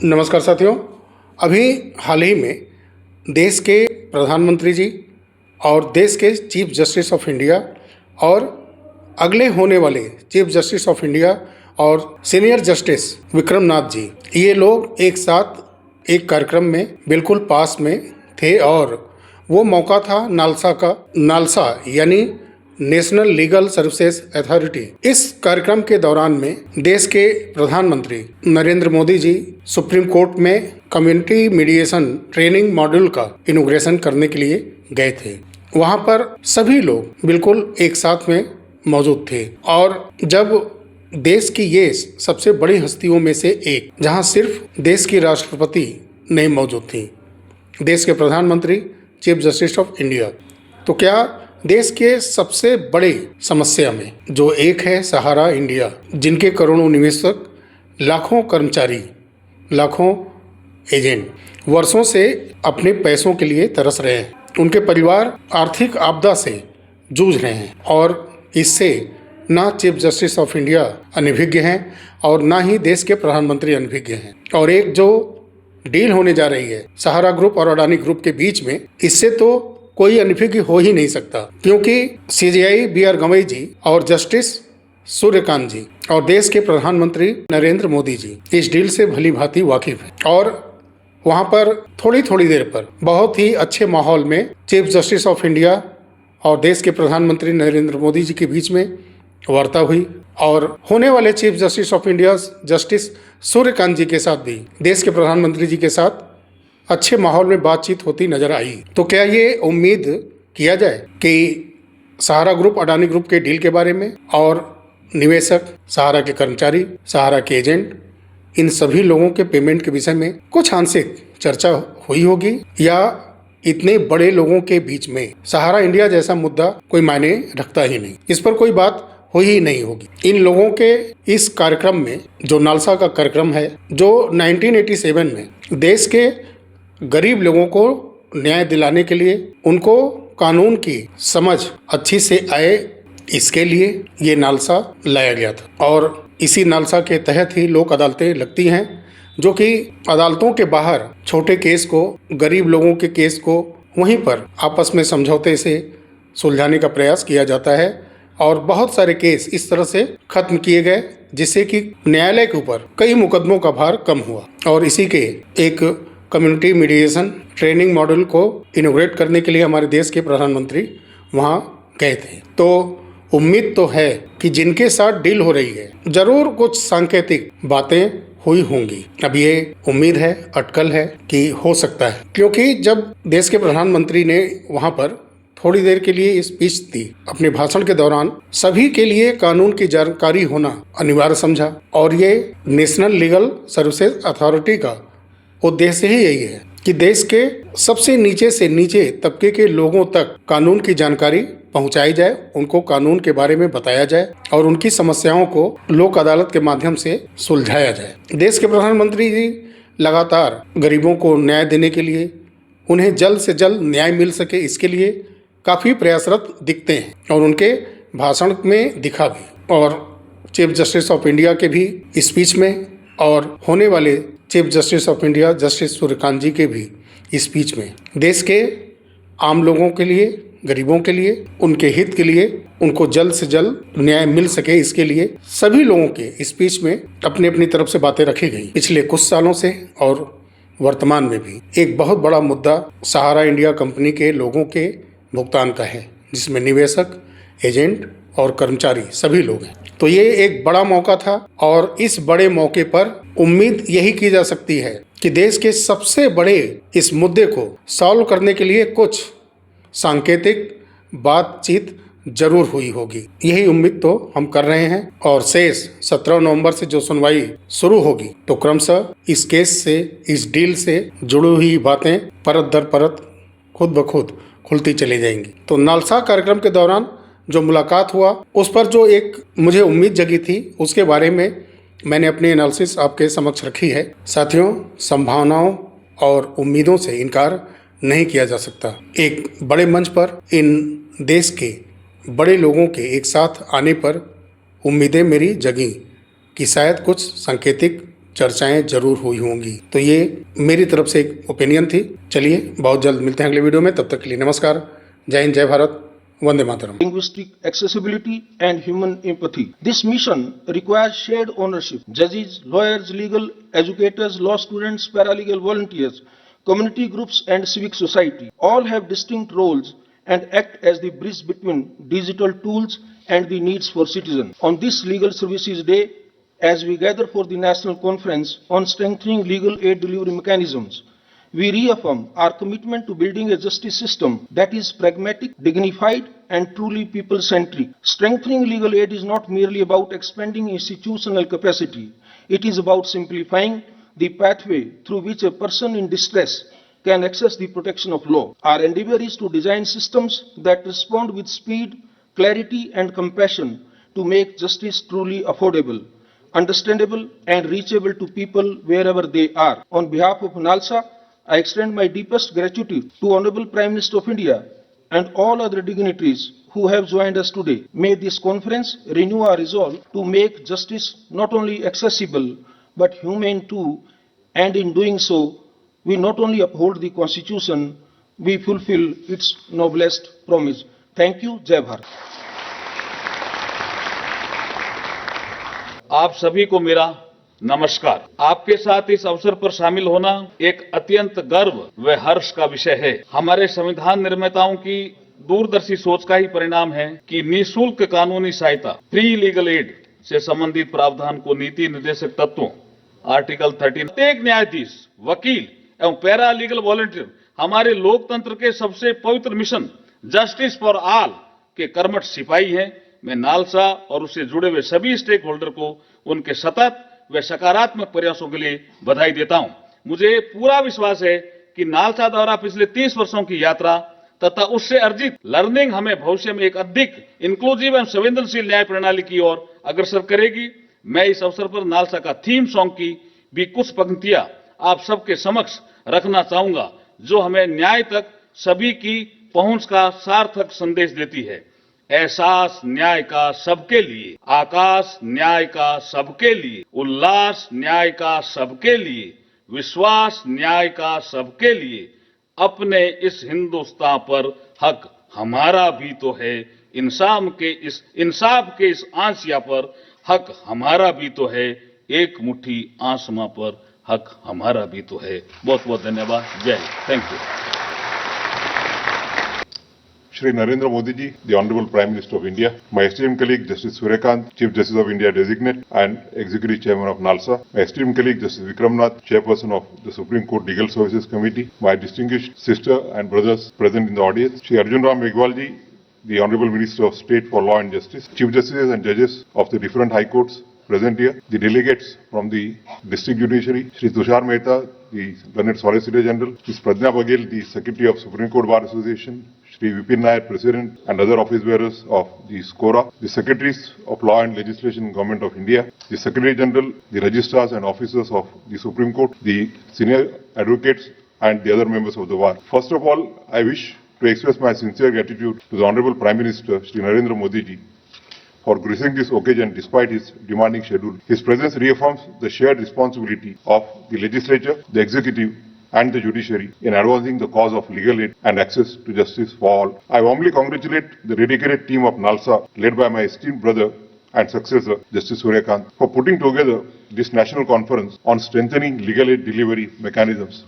नमस्कार साथियों। अभी हाल ही में देश के प्रधानमंत्री जी और देश के चीफ जस्टिस ऑफ इंडिया और अगले होने वाले चीफ जस्टिस ऑफ इंडिया और सीनियर जस्टिस विक्रम नाथ जी, ये लोग एक साथ एक कार्यक्रम में बिल्कुल पास में थे और वो मौका था नालसा यानी नेशनल लीगल सर्विसेज अथॉरिटी। इस कार्यक्रम के दौरान में देश के प्रधानमंत्री नरेंद्र मोदी जी सुप्रीम कोर्ट में कम्युनिटी मीडिएशन ट्रेनिंग मॉड्यूल का इनॉग्रेशन करने के लिए गए थे। वहां पर सभी लोग बिल्कुल एक साथ में मौजूद थे और जब देश की ये सबसे बड़ी हस्तियों में से एक, जहां सिर्फ देश की राष्ट्रपति नहीं मौजूद थी, देश के प्रधानमंत्री चीफ जस्टिस ऑफ इंडिया, तो क्या देश के सबसे बड़े समस्या में जो एक है सहारा इंडिया, जिनके करोड़ों निवेशक, लाखों कर्मचारी, लाखों एजेंट वर्षों से अपने पैसों के लिए तरस रहे हैं, उनके परिवार आर्थिक आपदा से जूझ रहे हैं और इससे ना चीफ जस्टिस ऑफ इंडिया अनभिज्ञ हैं और ना ही देश के प्रधानमंत्री अनभिज्ञ हैं। और एक जो डील होने जा रही है सहारा ग्रुप और अडानी ग्रुप के बीच में, इससे तो कोई अनभिज्ञ हो ही नहीं सकता, क्योंकि सीजेआई बी.आर. गवई जी और जस्टिस सूर्यकांत जी और देश के प्रधानमंत्री नरेंद्र मोदी जी इस डील से भली भांति वाकिफ हैं। और वहां पर थोड़ी थोड़ी देर पर बहुत ही अच्छे माहौल में चीफ जस्टिस ऑफ इंडिया और देश के प्रधानमंत्री नरेंद्र मोदी जी के बीच में वार्ता हुई और होने वाले chief justice of India justice Suryakant ji के साथ भी देश के प्रधानमंत्री जी के साथ अच्छे माहौल में बातचीत होती नजर आई। तो क्या ये उम्मीद किया जाए कि सहारा ग्रुप अडानी ग्रुप के डील के बारे में और निवेशक, सहारा के कर्मचारी, सहारा के एजेंट, इन सभी लोगों के पेमेंट के विषय में कुछ आंशिक चर्चा हुई होगी, या इतने बड़े लोगों के बीच में सहारा इंडिया जैसा मुद्दा कोई मायने रखता ही नहीं, इस पर कोई बात हुई ही नहीं होगी। इन लोगों के इस कार्यक्रम में, जो नालसा का कार्यक्रम है, जो 1987 में देश के गरीब लोगों को न्याय दिलाने के लिए, उनको कानून की समझ अच्छी से आए, इसके लिए ये नालसा लाया गया था। और इसी नालसा के तहत ही लोक अदालतें लगती हैं, जो कि अदालतों के बाहर छोटे केस को, गरीब लोगों के केस को वहीं पर आपस में समझौते से सुलझाने का प्रयास किया जाता है और बहुत सारे केस इस तरह से खत्म किए गए, जिससे कि न्यायालय के ऊपर कई मुकदमों का भार कम हुआ। और इसी के एक कम्युनिटी मीडिएशन ट्रेनिंग मॉड्यूल को इनॉग्रेट करने के लिए हमारे देश के प्रधानमंत्री वहां गए थे। तो उम्मीद तो है कि जिनके साथ डील हो रही है जरूर कुछ सांकेतिक बातें हुई होंगी। अब ये उम्मीद है, अटकल है कि हो सकता है, क्योंकि जब देश के प्रधानमंत्री ने वहां पर थोड़ी देर के लिए स्पीच दी, अपने भाषण के दौरान सभी के लिए कानून की जानकारी होना अनिवार्य समझा और ये नेशनल लीगल सर्विसेज अथॉरिटी का उद्देश्य ही यही है कि देश के सबसे नीचे से नीचे तबके के लोगों तक कानून की जानकारी पहुंचाई जाए, उनको कानून के बारे में बताया जाए और उनकी समस्याओं को लोक अदालत के माध्यम से सुलझाया जाए। देश के प्रधानमंत्री जी लगातार गरीबों को न्याय देने के लिए, उन्हें जल्द से जल्द न्याय मिल सके, इसके लिए काफ़ी प्रयासरत दिखते हैं और उनके भाषण में दिखा भी। और चीफ जस्टिस ऑफ इंडिया के भी स्पीच में और होने वाले chief justice of India justice Suryakant ji के भी स्पीच में देश के आम लोगों के लिए, गरीबों के लिए, उनके हित के लिए, उनको जल्द से जल्द न्याय मिल सके, इसके लिए सभी लोगों के स्पीच में अपनी अपनी तरफ से बातें रखी गई। पिछले कुछ सालों से और वर्तमान में भी एक बहुत बड़ा मुद्दा सहारा इंडिया कंपनी के लोगों के भुगतान का है, जिसमें निवेशक, एजेंट और कर्मचारी सभी लोग हैं। तो ये एक बड़ा मौका था और इस बड़े मौके पर उम्मीद यही की जा सकती है कि देश के सबसे बड़े इस मुद्दे को सॉल्व करने के लिए कुछ सांकेतिक बातचीत जरूर हुई होगी। यही उम्मीद तो हम कर रहे हैं और शेष 17 नवंबर से जो सुनवाई शुरू होगी, तो क्रमशः इस केस से, इस डील से जुड़ी हुई बातें परत दर परत खुद ब खुद खुलती चली जाएंगी। तो नालसा कार्यक्रम के दौरान जो मुलाकात हुआ, उस पर जो एक मुझे उम्मीद जगी थी, उसके बारे में मैंने अपनी एनालिसिस आपके समक्ष रखी है। साथियों, संभावनाओं और उम्मीदों से इनकार नहीं किया जा सकता। एक बड़े मंच पर इन देश के बड़े लोगों के एक साथ आने पर उम्मीदें मेरी जगी कि शायद कुछ सांकेतिक चर्चाएं जरूर हुई होंगी। तो ये मेरी तरफ से एक ओपिनियन थी। चलिए बहुत जल्द मिलते हैं अगले वीडियो में, तब तक के लिए नमस्कार, जय हिंद, जय Bharat, Vande Mataram. Linguistic accessibility and human empathy. This mission requires shared ownership. Judges, lawyers, legal educators, law students, paralegal volunteers, community groups, and civic society all have distinct roles and act as the bridge between digital tools and the needs for citizens. On this Legal Services Day, as we gather for the National Conference on strengthening legal aid delivery mechanisms, we reaffirm our commitment to building a justice system that is pragmatic, dignified, and truly people-centric. Strengthening legal aid is not merely about expanding institutional capacity. It is about simplifying the pathway through which a person in distress can access the protection of law. Our endeavor is to design systems that respond with speed, clarity, and compassion to make justice truly affordable, understandable, and reachable to people wherever they are. On behalf of NALSA, I extend my deepest gratitude to Honorable Prime Minister of India and all other dignitaries who have joined us today. May this conference renew our resolve to make justice not only accessible but humane too, and in doing so, we not only uphold the Constitution, we fulfill its noblest promise. Thank you. Jai Bharat. आप सभी को मेरा नमस्कार। आपके साथ इस अवसर पर शामिल होना एक अत्यंत गर्व व हर्ष का विषय है। हमारे संविधान निर्माताओं की दूरदर्शी सोच का ही परिणाम है कि निःशुल्क कानूनी सहायता, फ्री लीगल एड से संबंधित प्रावधान को नीति निर्देशक तत्वों आर्टिकल 13 प्रत्येक न्यायाधीश, वकील एवं पैरा लीगल वॉलंटियर हमारे लोकतंत्र के सबसे पवित्र मिशन जस्टिस फॉर ऑल के कर्मठ सिपाही हैं। मैं नालसा और उससे जुड़े हुए सभी स्टेक होल्डर को उनके सतत व सकारात्मक प्रयासों के लिए बधाई देता हूं। मुझे पूरा विश्वास है कि नालसा द्वारा पिछले 30 वर्षों की यात्रा तथा उससे अर्जित लर्निंग हमें भविष्य में एक अधिक इंक्लूसिव एवं संवेदनशील न्याय प्रणाली की ओर अग्रसर करेगी। मैं इस अवसर पर नालसा का थीम सॉन्ग की भी कुछ पंक्तियां आप सबके समक्ष रखना चाहूंगा, जो हमें न्याय तक सभी की पहुंच का सार्थक संदेश देती है। एहसास न्याय का सबके लिए, आकाश न्याय का सबके लिए, उल्लास न्याय का सबके लिए, विश्वास न्याय का सबके लिए, अपने इस हिंदुस्तान पर हक हमारा भी तो है, इंसाफ के इस आसिया पर हक हमारा भी तो है, एक मुट्ठी आसमां पर हक हमारा भी तो है। बहुत बहुत धन्यवाद। जय Hind. Thank you. Shri Narendra Modi ji, the Honorable Prime Minister of India, my esteemed colleague Justice Suryakant, Chief Justice of India Designate and Executive Chairman of NALSA, my esteemed colleague Justice Vikram Nath, Chairperson of the Supreme Court Legal Services Committee, my distinguished sister and brothers present in the audience, Shri Arjun Ram Meghwal ji, the Honorable Minister of State for Law and Justice, Chief Justices and Judges of the different High Courts present here, the delegates from the District Judiciary, Shri Tushar Mehta, the Learned Solicitor General, Ms. Pradnya Baghel, the Secretary of Supreme Court Bar Association, Shri Vipin Nair, President and other office bearers of the SCORA, the Secretaries of Law and Legislation Government of India, the Secretary General, the Registrars and Officers of the Supreme Court, the Senior Advocates and the other members of the Bar. First of all, I wish to express my sincere gratitude to the Honorable Prime Minister, Shri Narendra Modi ji, for gracing this occasion despite his demanding schedule. His presence reaffirms the shared responsibility of the legislature, the executive and the judiciary in advancing the cause of legal aid and access to justice for all. I warmly congratulate the dedicated team of NALSA led by my esteemed brother and successor, Justice Suryakant, for putting together this national conference on strengthening legal aid delivery mechanisms.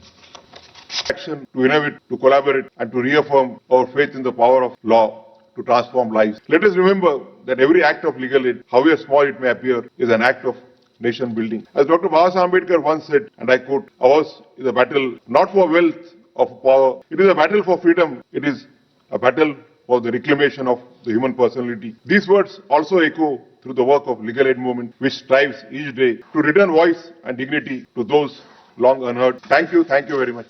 Action to innovate, to collaborate and to reaffirm our faith in the power of law to transform lives. Let us remember that every act of legal aid, however small it may appear, is an act of nation building. As Dr. Babasaheb Ambedkar once said, and I quote, ours is a battle not for wealth or for power, it is a battle for freedom, it is a battle for the reclamation of the human personality. These words also echo through the work of legal aid movement, which strives each day to return voice and dignity to those long unheard. Thank you very much.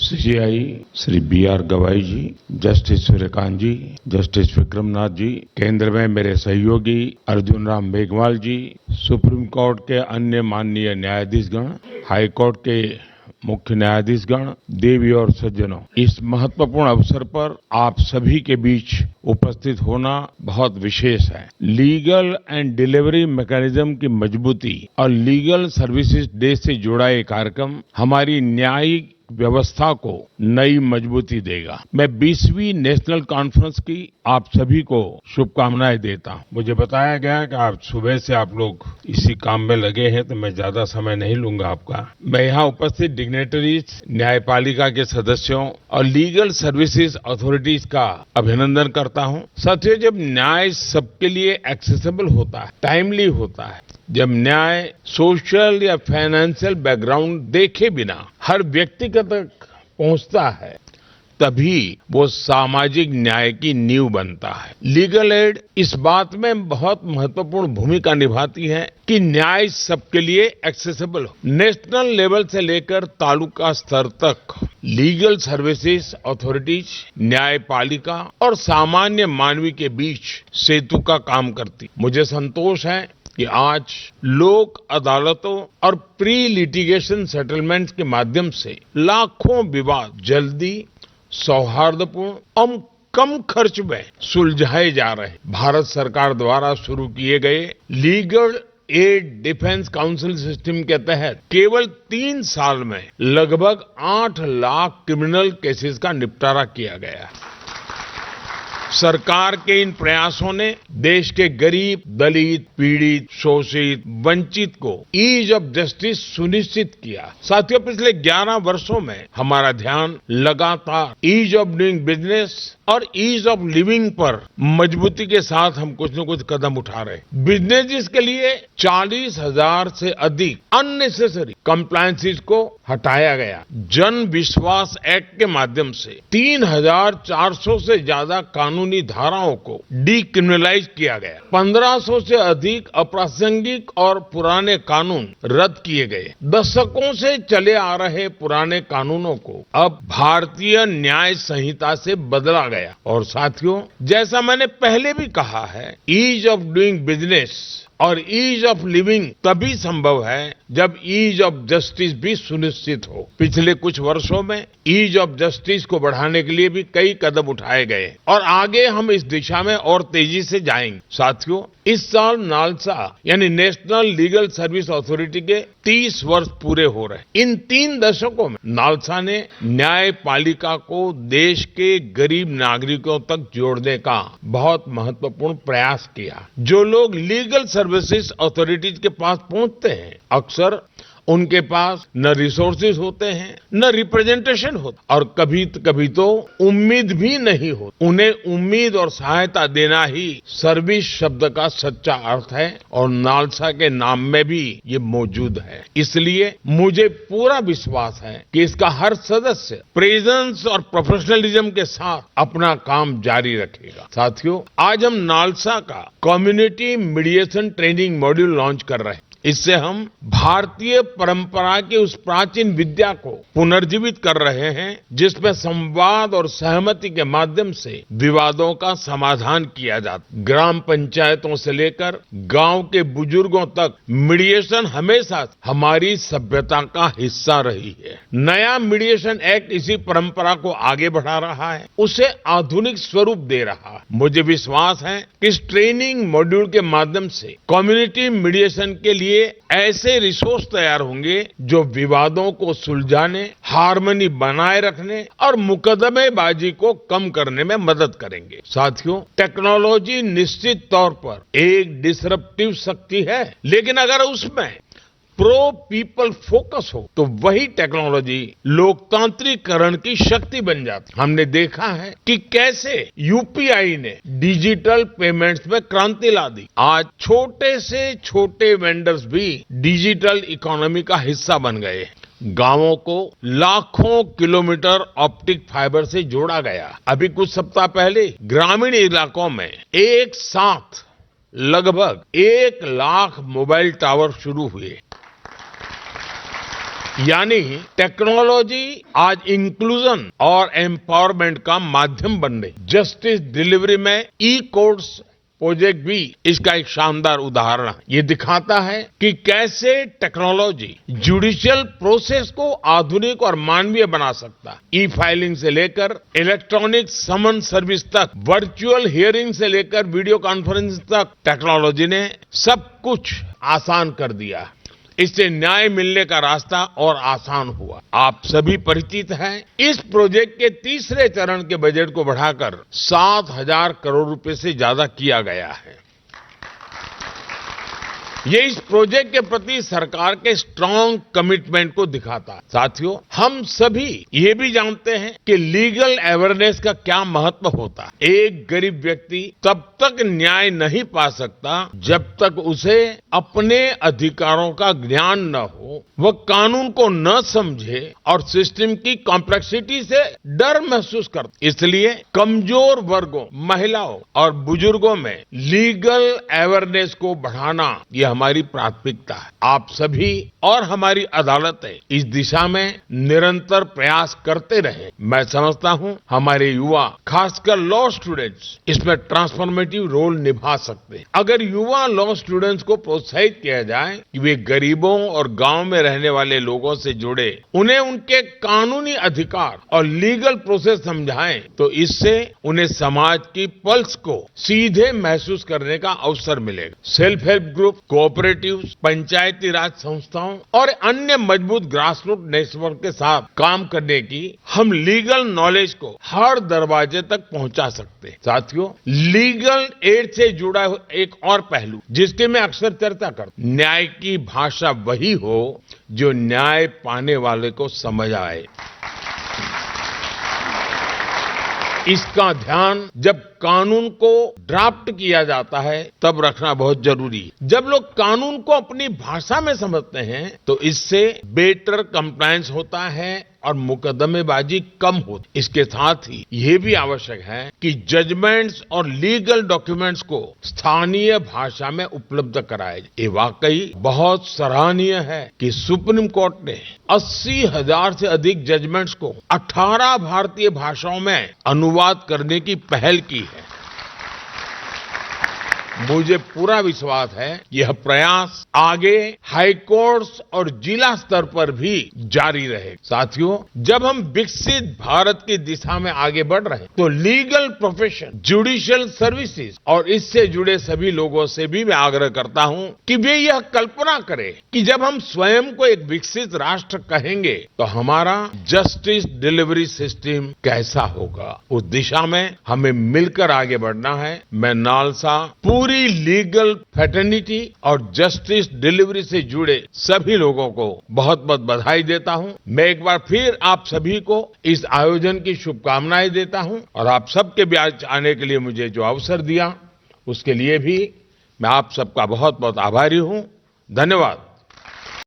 CJI Shri BR गवाई जी, justice Suryakant जी, justice Vikram Nath ji, केंद्र में मेरे सहयोगी अर्जुन राम मेघवाल जी, supreme court के अन्य माननीय न्यायाधीशगण, high court के मुख्य न्यायाधीशगण, देवी और सज्जनों, इस महत्वपूर्ण अवसर पर आप सभी के बीच उपस्थित होना बहुत विशेष है। लीगल एंड डिलीवरी मैकेनिज्म की मजबूती और लीगल सर्विसेज डे से जुड़ा ये कार्यक्रम हमारी न्यायिक व्यवस्था को नई मजबूती देगा। मैं 20वीं नेशनल कॉन्फ्रेंस की आप सभी को शुभकामनाएं देता हूं। मुझे बताया गया कि आप सुबह से आप लोग इसी काम में लगे हैं, तो मैं ज्यादा समय नहीं लूंगा आपका। मैं यहाँ उपस्थित डिग्नेटरीज, न्यायपालिका के सदस्यों और लीगल सर्विसेज अथॉरिटीज का अभिनंदन करता हूँ। साथियों, जब न्याय सबके लिए एक्सेसिबल होता है, टाइमली होता है, जब न्याय सोशल या फाइनेंशियल बैकग्राउंड देखे बिना हर व्यक्ति तक पहुंचता है, तभी वो सामाजिक न्याय की नींव बनता है। लीगल एड इस बात में बहुत महत्वपूर्ण भूमिका निभाती है कि न्याय सबके लिए एक्सेसिबल हो। नेशनल लेवल से लेकर तालुका स्तर तक लीगल सर्विसेज अथॉरिटीज, न्यायपालिका और सामान्य मानवी के बीच सेतु का काम करती। मुझे संतोष है कि आज लोक अदालतों और प्री लिटिगेशन सेटलमेंट्स के माध्यम से लाखों विवाद जल्दी, सौहार्दपूर्ण और कम खर्च में सुलझाए जा रहे हैं। भारत सरकार द्वारा शुरू किए गए legal aid defence council system के तहत केवल 3 साल में लगभग 8 लाख क्रिमिनल केसेस का निपटारा किया गया है। सरकार के इन प्रयासों ने देश के गरीब, दलित, पीड़ित, शोषित, वंचित को ईज ऑफ जस्टिस सुनिश्चित किया। साथियों, पिछले 11 वर्षों में हमारा ध्यान लगातार ईज ऑफ डूइंग बिजनेस और ईज ऑफ लिविंग पर मजबूती के साथ हम कुछ न कुछ कदम उठा रहे हैं। बिजनेस के लिए 40,000 से अधिक अननेसेसरी कंप्लायंसेस को हटाया गया। जन विश्वास एक्ट के माध्यम से 3,400 से ज्यादा कानूनी धाराओं को डीक्रिमिनलाइज किया गया। 1,500 से अधिक अप्रासंगिक और पुराने कानून रद्द किए गए। दशकों से चले आ रहे पुराने कानूनों को अब भारतीय न्याय संहिता से बदला गया। और साथियों, जैसा मैंने पहले भी कहा है, ईज ऑफ डूइंग बिजनेस और ईज ऑफ लिविंग तभी संभव है जब ईज ऑफ जस्टिस भी सुनिश्चित हो। पिछले कुछ वर्षों में ईज ऑफ जस्टिस को बढ़ाने के लिए भी कई कदम उठाए गए और आगे हम इस दिशा में और तेजी से जाएंगे। साथियों, इस साल नालसा यानी नेशनल लीगल सर्विस अथॉरिटी के 30 वर्ष पूरे हो रहे हैं। इन 3 दशकों में नालसा ने न्यायपालिका को देश के गरीब नागरिकों तक जोड़ने का बहुत महत्वपूर्ण प्रयास किया। जो लोग लीगल सर्विसेज अथॉरिटीज के पास पहुंचते हैं, अक्सर उनके पास न रिसोर्सेज होते हैं, न रिप्रेजेंटेशन होता, और कभी तो उम्मीद भी नहीं होती। उन्हें उम्मीद और सहायता देना ही सर्विस शब्द का सच्चा अर्थ है और नालसा के नाम में भी ये मौजूद है। इसलिए मुझे पूरा विश्वास है कि इसका हर सदस्य प्रेजेंस और प्रोफेशनलिज्म के साथ अपना काम जारी रखेगा। साथियों, आज हम नालसा का community mediation training module launch कर रहे हैं। इससे हम भारतीय परंपरा की उस प्राचीन विद्या को पुनर्जीवित कर रहे हैं जिसमें संवाद और सहमति के माध्यम से विवादों का समाधान किया जाता। ग्राम पंचायतों से लेकर गांव के बुजुर्गों तक मीडिएशन हमेशा हमारी सभ्यता का हिस्सा रही है। नया मीडिएशन एक्ट इसी परंपरा को आगे बढ़ा रहा है, उसे आधुनिक स्वरूप दे रहा है। मुझे विश्वास है कि इस ट्रेनिंग मॉड्यूल के माध्यम से कम्युनिटी मीडिएशन के लिए ऐसे रिसोर्स तैयार होंगे जो विवादों को सुलझाने, हार्मनी बनाए रखने और मुकदमेबाजी को कम करने में मदद करेंगे। साथियों, टेक्नोलॉजी निश्चित तौर पर एक डिसरप्टिव शक्ति है, लेकिन अगर उसमें प्रो पीपल फोकस हो तो वही टेक्नोलॉजी लोकतांत्रिकरण की शक्ति बन जाती। हमने देखा है कि कैसे यूपीआई ने डिजिटल पेमेंट्स में क्रांति ला दी। आज छोटे से छोटे वेंडर्स भी डिजिटल इकोनॉमी का हिस्सा बन गए। गांवों को लाखों किलोमीटर ऑप्टिक फाइबर से जोड़ा गया। अभी कुछ सप्ताह पहले ग्रामीण इलाकों में एक साथ लगभग 1 लाख मोबाइल टावर शुरू हुए। यानी टेक्नोलॉजी आज इंक्लूजन और एम्पावरमेंट का माध्यम बन रही। जस्टिस डिलीवरी में ई कोर्ट्स, प्रोजेक्ट भी इसका एक शानदार उदाहरण है। ये दिखाता है कि कैसे टेक्नोलॉजी जुडिशियल प्रोसेस को आधुनिक और मानवीय बना सकता है। ई फाइलिंग से लेकर इलेक्ट्रॉनिक समन सर्विस तक, वर्चुअल हियरिंग से लेकर वीडियो कॉन्फ्रेंस तक टेक्नोलॉजी ने सब कुछ आसान कर दिया। इससे न्याय मिलने का रास्ता और आसान हुआ। आप सभी परिचित हैं, इस प्रोजेक्ट के तीसरे चरण के बजट को बढ़ाकर 7,000 करोड़ रुपए से ज्यादा किया गया है। ये इस प्रोजेक्ट के प्रति सरकार के स्ट्रांग कमिटमेंट को दिखाता है। साथियों, हम सभी ये भी जानते हैं कि लीगल अवेयरनेस का क्या महत्व होता है। एक गरीब व्यक्ति तब तक न्याय नहीं पा सकता जब तक उसे अपने अधिकारों का ज्ञान न हो, वह कानून को न समझे और सिस्टम की कॉम्प्लेक्सिटी से डर महसूस करता। इसलिए कमजोर वर्गों, महिलाओं और बुजुर्गों में लीगल अवेयरनेस को बढ़ाना यह हमारी प्राथमिकता है। आप सभी और हमारी अदालतें इस दिशा में निरंतर प्रयास करते रहें। मैं समझता हूं हमारे युवा, खासकर लॉ स्टूडेंट्स, इसमें ट्रांसफॉर्मेटिव रोल निभा सकते हैं। अगर युवा लॉ स्टूडेंट्स को प्रोत्साहित किया जाए कि वे गरीबों और गांव में रहने वाले लोगों से जुड़े, उन्हें उनके कानूनी अधिकार और लीगल प्रोसेस समझाएं, तो इससे उन्हें समाज की पल्स को सीधे महसूस करने का अवसर मिलेगा। सेल्फ हेल्प ग्रुप, कोऑपरेटिव्स, पंचायती राज संस्थाओं और अन्य मजबूत ग्रासरूट नेटवर्क के साथ काम करने की हम लीगल नॉलेज को हर दरवाजे तक पहुंचा सकते हैं। साथियों, लीगल एड से जुड़ा एक और पहलू जिसके मैं अक्सर चर्चा करता हूं, न्याय की भाषा वही हो जो न्याय पाने वाले को समझ आए। इसका ध्यान जब कानून को ड्राफ्ट किया जाता है तब रखना बहुत जरूरी है। जब लोग कानून को अपनी भाषा में समझते हैं तो इससे बेटर कंप्लायंस होता है और मुकदमेबाजी कम होती। इसके साथ ही ये भी आवश्यक है कि जजमेंट्स और लीगल डॉक्यूमेंट्स को स्थानीय भाषा में उपलब्ध कराया जाए। ये वाकई बहुत सराहनीय है कि सुप्रीम कोर्ट ने 80,000 से अधिक जजमेंट्स को 18 भारतीय भाषाओं में अनुवाद करने की पहल की है। मुझे पूरा विश्वास है यह प्रयास आगे हाई कोर्ट्स और जिला स्तर पर भी जारी रहेगा। साथियों, जब हम विकसित भारत की दिशा में आगे बढ़ रहे हैं तो लीगल प्रोफेशन, जुडिशियल सर्विसेज और इससे जुड़े सभी लोगों से भी मैं आग्रह करता हूं कि वे यह कल्पना करें कि जब हम स्वयं को एक विकसित राष्ट्र कहेंगे तो हमारा जस्टिस डिलीवरी सिस्टम कैसा होगा। उस दिशा में हमें मिलकर आगे बढ़ना है। मैं नालसा पूरी लीगल फ्रेटर्निटी और जस्टिस डिलीवरी से जुड़े सभी लोगों को बहुत बहुत बधाई देता हूं। मैं एक बार फिर आप सभी को इस आयोजन की शुभकामनाएं देता हूं और आप सबके बीच आने के लिए मुझे जो अवसर दिया उसके लिए भी मैं आप सबका बहुत बहुत आभारी हूं। धन्यवाद।